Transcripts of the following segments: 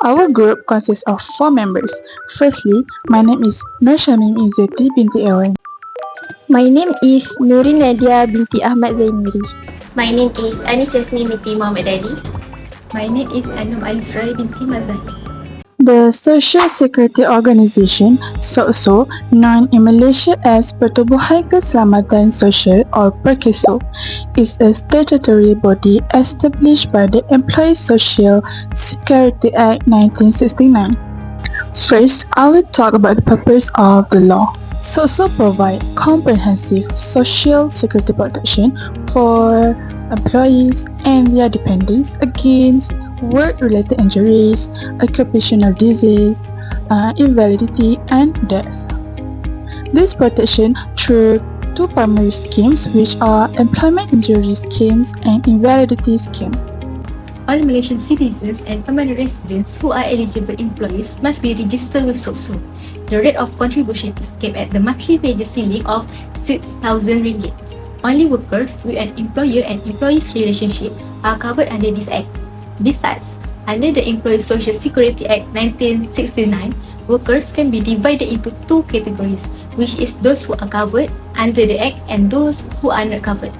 Our group consists of four members. Firstly, my name is Nur Shamim Izzati binti Aaron. My name is Nuri Nadia binti Ahmad Zainuri. My name is Anis Yasmin binti Muhammad Ali. My name is Anum Alisrai binti Mazahir. The Social Security Organization, SOSO, known in Malaysia as Pertubuhan Keselamatan Sosial or PERKESO, is a statutory body established by the Employees Social Security Act 1969. First, I will talk about the purpose of the law. SOSO provide comprehensive social security protection for employees and their dependents against work-related injuries, occupational disease, invalidity, and death. This protection through two primary schemes, which are employment injury schemes and invalidity schemes. All Malaysian citizens and permanent residents who are eligible employees must be registered with SOSO. The rate of contribution is capped at the monthly wages ceiling of 6,000 ringgit. Only workers with an employer and employees relationship are covered under this act. Besides, under the Employees Social Security Act 1969, workers can be divided into two categories, which is those who are covered under the act and those who are not covered.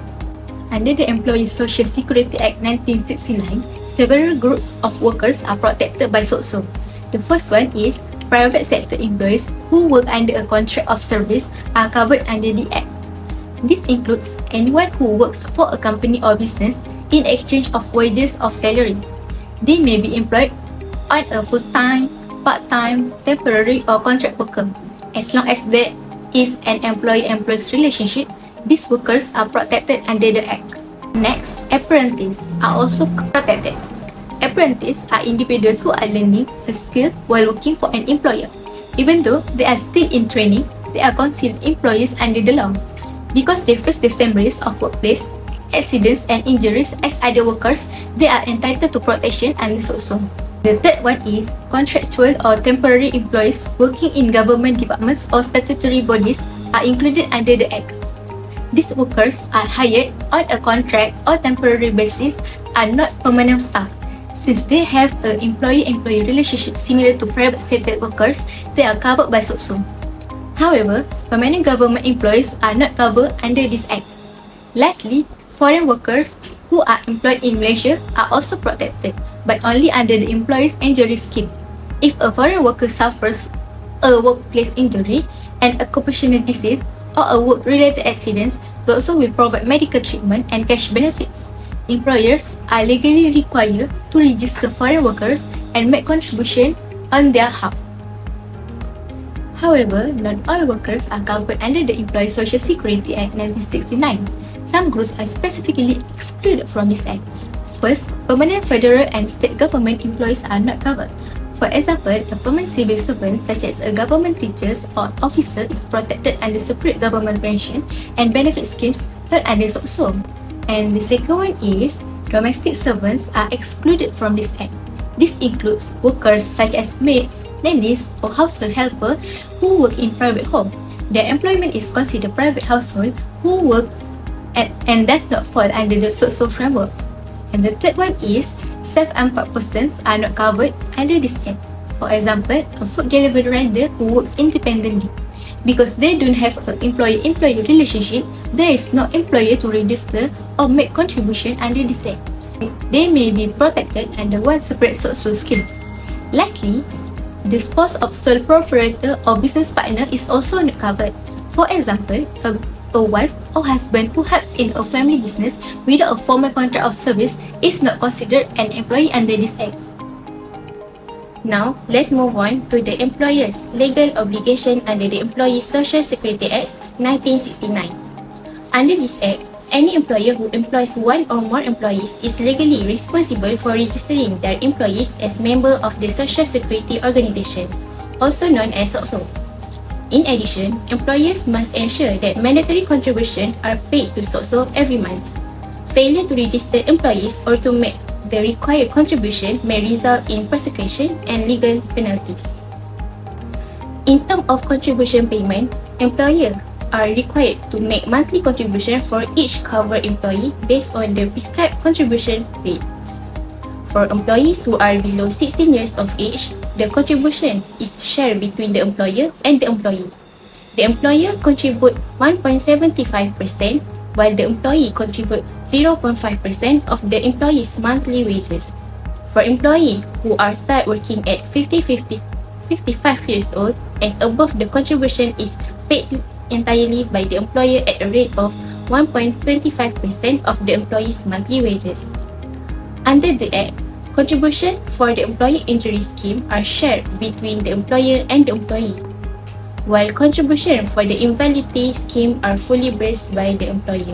Under the Employees Social Security Act 1969, several groups of workers are protected by SOSO. The first one is private sector employees who work under a contract of service are covered under the Act. This includes anyone who works for a company or business in exchange of wages of salary. They may be employed on a full-time, part-time, temporary or contract worker. As long as there is an employee-employee relationship, these workers are protected under the Act. Next, apprentices are also protected. Apprentices are individuals who are learning a skill while working for an employer. Even though they are still in training, they are considered employees under the law. Because they face the same risk of workplace accidents and injuries as other workers, they are entitled to protection under SOSO. The third one is contractual or temporary employees working in government departments or statutory bodies are included under the Act. These workers are hired on a contract or temporary basis, are not permanent staff. Since they have an employee-employee relationship similar to private sector workers, they are covered by SOSO. However, permanent government employees are not covered under this Act. Lastly, foreign workers who are employed in Malaysia are also protected, but only under the Employees Injury Scheme. If a foreign worker suffers a workplace injury, an occupational disease, or a work-related accident, SOSO will provide medical treatment and cash benefits. Employers are legally required to register foreign workers and make contribution on their behalf. However, not all workers are covered under the Employees Social Security Act 1969. Some groups are specifically excluded from this act. First, permanent federal and state government employees are not covered. For example, a permanent civil servant such as a government teacher or officer is protected under separate government pension and benefit schemes not under SOSO. And the second one is domestic servants are excluded from this act. This includes workers such as maids, nannies, or household helper who work in private home. Their employment is considered private household who work and does not fall under the SOSO framework. And the third one is self-employed persons are not covered under this act. For example, a food delivery rider who works independently. Because they don't have an employee-employee relationship, there is no employer to register or make contribution under this act. They may be protected under one separate SOSO scheme. Lastly, the spouse of sole proprietor or business partner is also not covered. For example, a wife or husband who helps in a family business without a formal contract of service is not considered an employee under this act. Now, let's move on to the employer's legal obligation under the Employees Social Security Act 1969. Under this act, any employer who employs one or more employees is legally responsible for registering their employees as member of the Social Security Organization, also known as SOSO. In addition, employers must ensure that mandatory contributions are paid to SOSO every month. Failure to register employees or to make the required contribution may result in prosecution and legal penalties. In terms of contribution payment, employers are required to make monthly contribution for each covered employee based on the prescribed contribution rates. For employees who are below 16 years of age, the contribution is shared between the employer and the employee. The employer contribute 1.75%, while the employee contribute 0.5% of the employee's monthly wages. For employees who are start working at 55 years old and above, the contribution is paid entirely by the employer at a rate of 1.25% of the employee's monthly wages. Under the Act, contribution for the employee injury scheme are shared between the employer and the employee, while contribution for the invalidity scheme are fully based by the employer.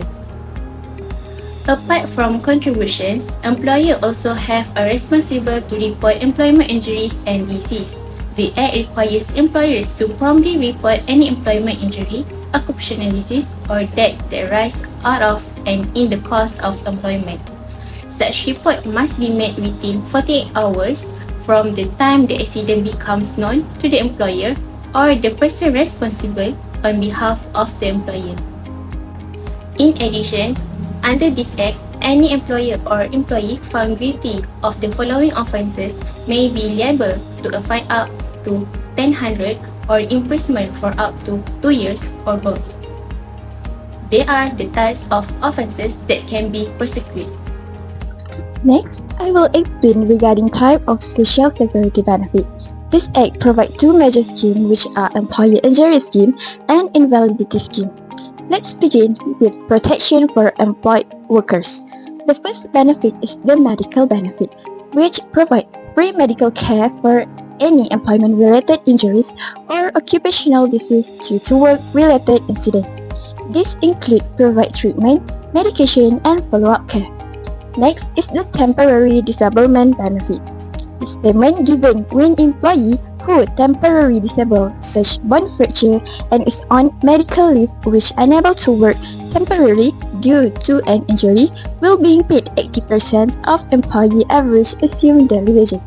Apart from contributions, employer also have a responsible to report employment injuries and disease. The Act requires employers to promptly report any employment injury, occupational disease, or death that arise out of and in the course of employment. Such report must be made within 48 hours from the time the accident becomes known to the employer or the person responsible on behalf of the employer. In addition, under this Act, any employer or employee found guilty of the following offences may be liable to a fine up to 1,000 or imprisonment for up to 2 years or both. They are the types of offences that can be prosecuted. Next, I will explain regarding type of social security benefit. This Act provides two major schemes, which are employer injury scheme and invalidity scheme. Let's begin with protection for employed workers. The first benefit is the medical benefit, which provides free medical care for any employment-related injuries or occupational disease due to work-related incident. This includes provide treatment, medication, and follow-up care. Next is the temporary disablement benefit. This payment given when employee who temporarily disabled such bone fracture and is on medical leave which unable to work temporarily due to an injury will be paid 80% of employee average assumed daily wages.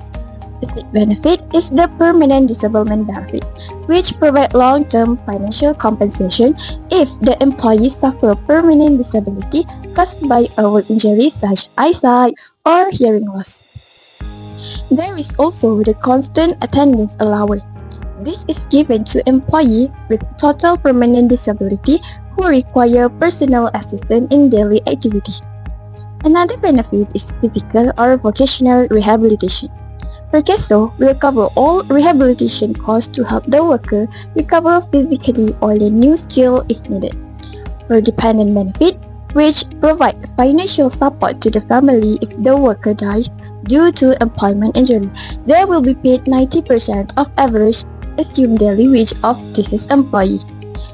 The third benefit is the permanent disablement benefit, which provides long-term financial compensation if the employee suffer permanent disability caused by a work injury such as eyesight or hearing loss. There is also the constant attendance allowance. This is given to employees with total permanent disability who require personal assistance in daily activity. Another benefit is physical or vocational rehabilitation. Perkeso will cover all rehabilitation costs to help the worker recover physically or learn new skill if needed. For dependent benefit, which provide financial support to the family if the worker dies due to employment injury, they will be paid 90% of average assumed daily wage of deceased employee.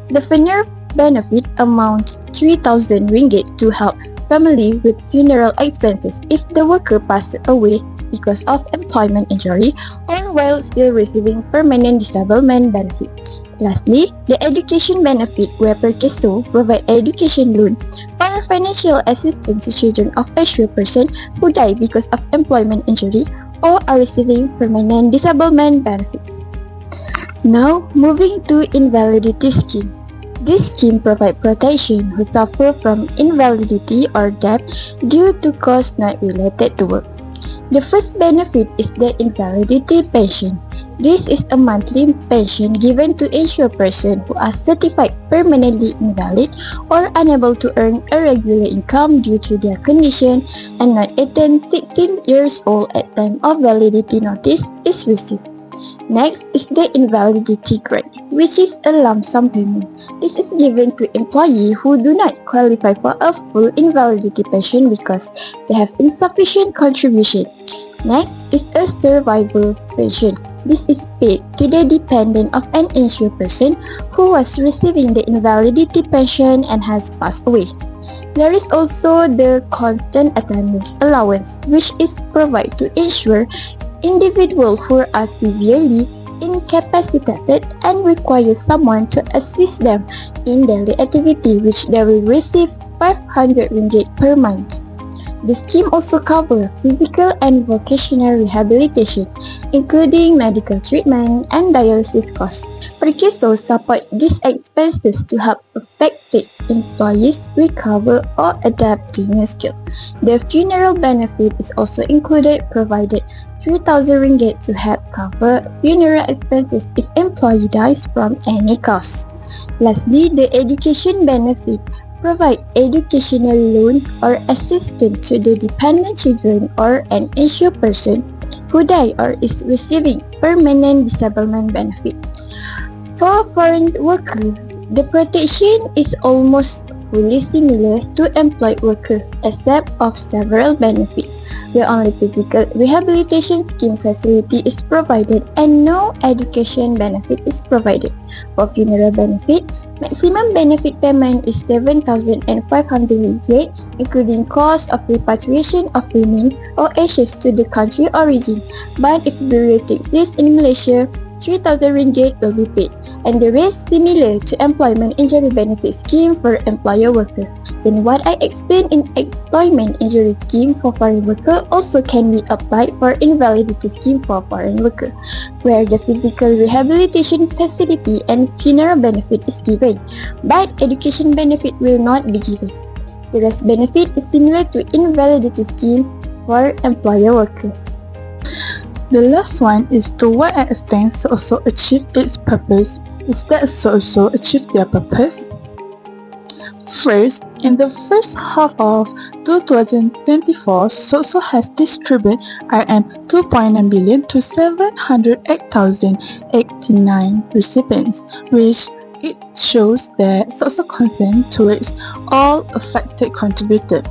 The funeral benefit amount 3,000 ringgit to help family with funeral expenses if the worker passes away because of employment injury or while still receiving permanent disablement benefit. Lastly, the education benefit where Perkeso provide education loan for financial assistance to children of assured person who die because of employment injury or are receiving permanent disablement benefit. Now, moving to invalidity scheme. This scheme provides protection who suffer from invalidity or death due to cause not related to work. The first benefit is the invalidity pension. This is a monthly pension given to insured persons who are certified permanently invalid or unable to earn a regular income due to their condition and not attain 16 years old at time of validity notice is received. Next is the invalidity grant, which is a lump sum payment. This is given to employees who do not qualify for a full invalidity pension because they have insufficient contribution. Next is a survivor pension. This is paid to the dependent of an insured person who was receiving the invalidity pension and has passed away. There is also the constant attendance allowance, which is provided to ensure individuals who are severely incapacitated and require someone to assist them in daily activity, which they will receive 500 ringgit per month. The scheme also covers physical and vocational rehabilitation, including medical treatment and dialysis costs. Perkeso support these expenses to help affected employees recover or adapt to new skills. The funeral benefit is also included, provided 3,000 ringgit to help cover funeral expenses if employee dies from any cause. Lastly, the education benefit provide educational loan or assistance to the dependent children or an insured person who died or is receiving permanent disablement benefit. For foreign workers, the protection is almost fully similar to employed workers except of several benefits, where only physical rehabilitation scheme facility is provided and no education benefit is provided. For funeral benefit, maximum benefit payment is 7,500 ringgit, including cost of repatriation of remains or ashes to the country origin. But if burial takes place in Malaysia, 3,000 ringgit will be paid, and the rest similar to employment injury benefit scheme for employer workers. Then what I explained in employment injury scheme for foreign worker also can be applied for invalidity scheme for foreign worker, where the physical rehabilitation facility and funeral benefit is given, but education benefit will not be given. The rest benefit is similar to invalidity scheme for employer worker. The last one is to what extent SOSO achieve its purpose. Is that SOSO achieve their purpose? First, in the first half of 2024, SOSO has distributed Rm 2.9 billion to 708,089 recipients, which it shows that SOSO concern towards all affected contributors.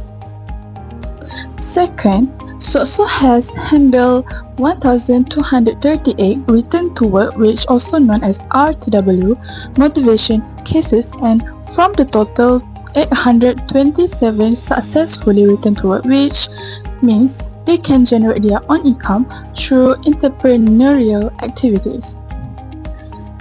Second, SOSO has handled 1,238 return to work, which also known as RTW, motivation cases, and from the total 827 successfully returned to work, which means they can generate their own income through entrepreneurial activities.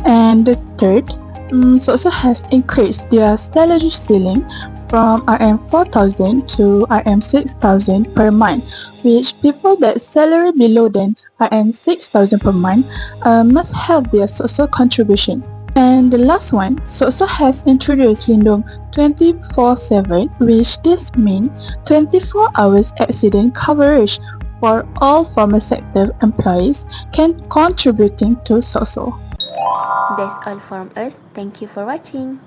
And the third, SOSO has increased their salary ceiling from Rm 4,000 to Rm 6,000 per month, which people that salary below than Rm 6,000 per month must have their SOSO contribution. And the last one, SOSO has introduced Lindung 24/7, which this means 24 hours accident coverage for all formal sector employees can contributing to SOSO. That's all from us. Thank you for watching.